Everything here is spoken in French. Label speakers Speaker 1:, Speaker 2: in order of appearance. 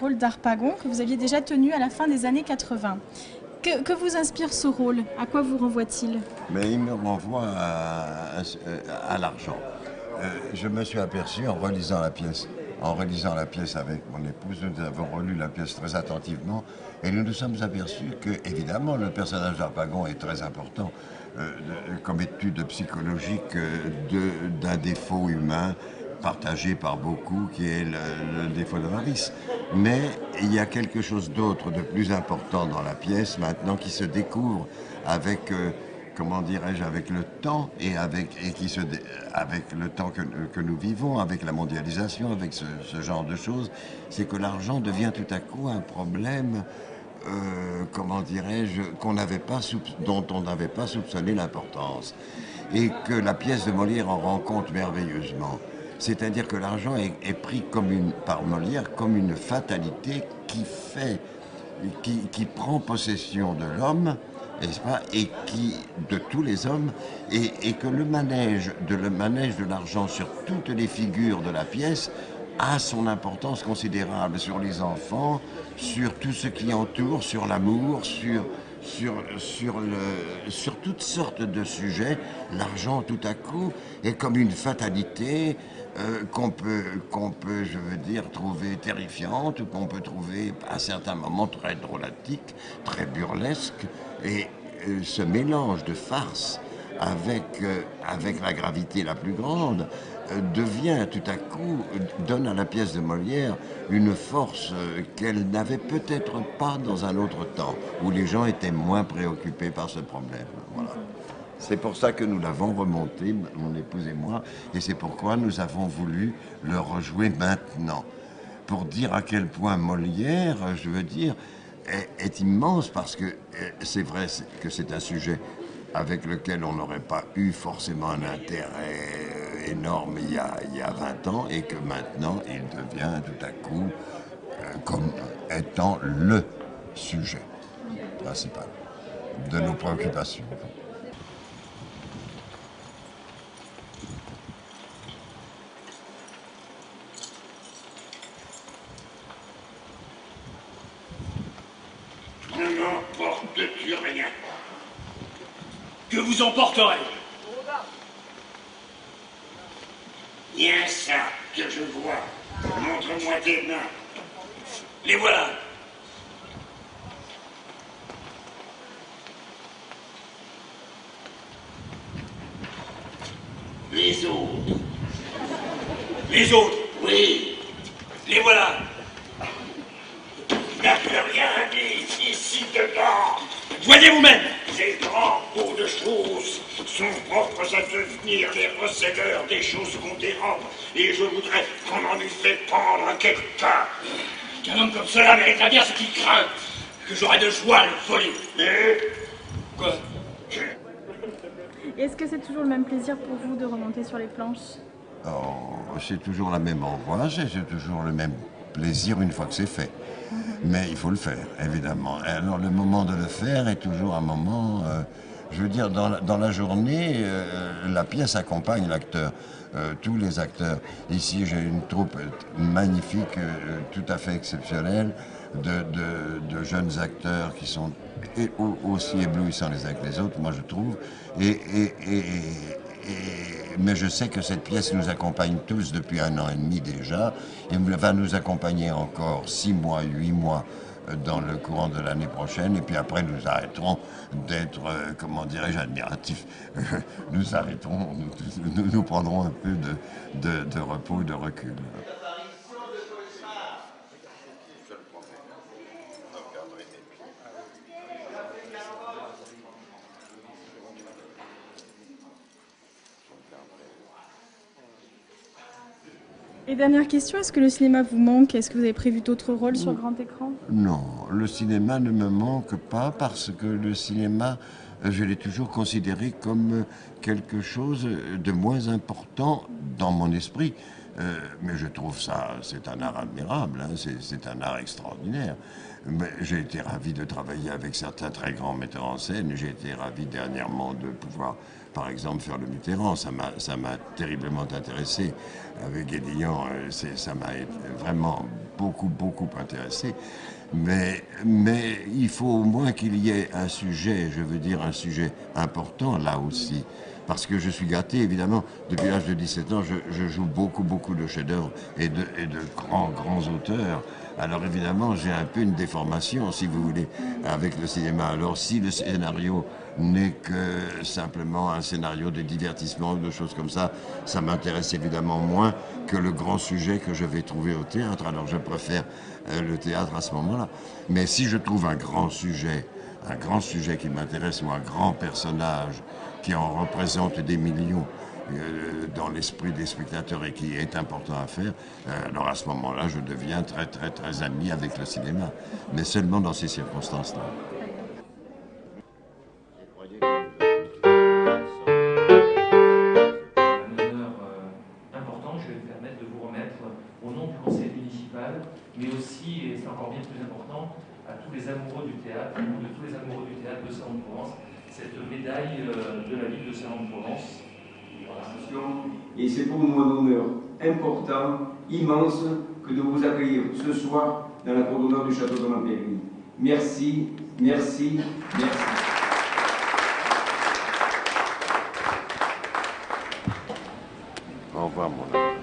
Speaker 1: rôle d'Harpagon que vous aviez déjà tenu à la fin des années 80. Que vous inspire ce rôle? À quoi vous renvoie-t-il?
Speaker 2: Mais il me renvoie à l'argent. Je me suis aperçu en relisant la pièce. En relisant la pièce avec mon épouse, nous avons relu la pièce très attentivement et nous nous sommes aperçus que, évidemment, le personnage d'Harpagon est très important comme étude psychologique d'un défaut humain partagé par beaucoup, qui est le défaut d'avarice. Mais il y a quelque chose d'autre, de plus important dans la pièce maintenant, qui se découvre avec, comment dirais-je, avec le temps avec le temps que nous vivons, avec la mondialisation, avec ce genre de choses. C'est que l'argent devient tout à coup un problème, comment dirais-je, dont on n'avait pas soupçonné l'importance. Et que la pièce de Molière en rend compte merveilleusement. C'est-à-dire que l'argent est pris par Molière comme une fatalité qui prend possession de l'homme, n'est-ce pas, et de tous les hommes, et que le manège de l'argent sur toutes les figures de la pièce a son importance considérable sur les enfants, sur tout ce qui entoure, sur l'amour, sur toutes sortes de sujets. L'argent, tout à coup, est comme une fatalité qu'on peut, je veux dire, trouver terrifiante, ou qu'on peut trouver à certains moments très drôlatique, très burlesque, et ce mélange de farce avec la gravité la plus grande devient tout à coup, donne à la pièce de Molière une force qu'elle n'avait peut-être pas dans un autre temps, où les gens étaient moins préoccupés par ce problème. Voilà. C'est pour ça que nous l'avons remonté, mon épouse et moi, et c'est pourquoi nous avons voulu le rejouer maintenant. Pour dire à quel point Molière, je veux dire, est immense, parce que c'est vrai que c'est un sujet avec lequel on n'aurait pas eu forcément un intérêt énorme il y a 20 ans, et que maintenant il devient tout à coup comme étant le sujet principal de nos préoccupations.
Speaker 3: Ne m'emporte plus rien. Que vous emporterez? Il y a un sac que je vois. Montre-moi tes mains. Les voilà. Les autres. Les autres? Oui. Les voilà. Il n'y a plus rien dit ici dedans. Voyez vous-même. Ces grands pots de choses sont propres à devenir les recéleurs des choses qu'on dérobe. Et je voudrais qu'on en eût fait pendre à quelqu'un. Qu'un homme comme cela mériterait bien ce qu'il craint. Que j'aurais de joie à le voler. Quoi?
Speaker 1: Est-ce que c'est toujours le même plaisir pour vous de remonter sur les planches?
Speaker 2: Oh, c'est toujours la même angoisse et c'est toujours le même plaisir une fois que c'est fait. Mais il faut le faire, évidemment. Alors le moment de le faire est toujours un moment, je veux dire, dans la journée, la pièce accompagne l'acteur, tous les acteurs. Ici, j'ai une troupe magnifique, tout à fait exceptionnelle, de jeunes acteurs qui sont aussi éblouissants les uns que les autres, moi je trouve. Mais je sais que cette pièce nous accompagne tous depuis 1 an et demi déjà, et va nous accompagner encore 6 mois, 8 mois dans le courant de l'année prochaine, et puis après nous arrêterons d'être, comment dirais-je, admiratifs. Nous arrêterons, nous prendrons un peu de repos, de recul.
Speaker 1: Et dernière question, est-ce que le cinéma vous manque? Est-ce que vous avez prévu d'autres rôles sur grand écran?
Speaker 2: Non, le cinéma ne me manque pas, parce que le cinéma, je l'ai toujours considéré comme quelque chose de moins important dans mon esprit. Mais je trouve ça, c'est un art admirable, hein, c'est un art extraordinaire. Mais j'ai été ravi de travailler avec certains très grands metteurs en scène. J'ai été ravi dernièrement de pouvoir, par exemple, faire le Mitterrand. Ça m'a terriblement intéressé. Avec Guédillon, ça m'a vraiment beaucoup intéressé. Mais il faut au moins qu'il y ait un sujet, je veux dire un sujet important là aussi. Parce que je suis gâté, évidemment, depuis l'âge de 17 ans, je joue beaucoup de chefs-d'œuvre et de grands auteurs. Alors évidemment, j'ai un peu une déformation, si vous voulez, avec le cinéma. Alors si le scénario n'est que simplement un scénario de divertissement ou de choses comme ça m'intéresse évidemment moins que le grand sujet que je vais trouver au théâtre. Alors je préfère le théâtre à ce moment-là. Mais si je trouve un grand sujet qui m'intéresse ou un grand personnage qui en représente des millions dans l'esprit des spectateurs et qui est important à faire, alors à ce moment-là, je deviens très ami avec le cinéma, mais seulement dans ces circonstances-là.
Speaker 4: Je vais me permettre de vous remettre au nom du conseil municipal, mais aussi, et c'est encore bien plus important, à tous les amoureux du théâtre, au nom de tous les amoureux du théâtre de Salon-de-Provence, cette médaille de la ville de Salon-de-Provence.
Speaker 5: Et c'est pour nous un honneur important, immense, que de vous accueillir ce soir dans la cour d'honneur du château de Montpellier. Merci.
Speaker 2: Au revoir, mon ami.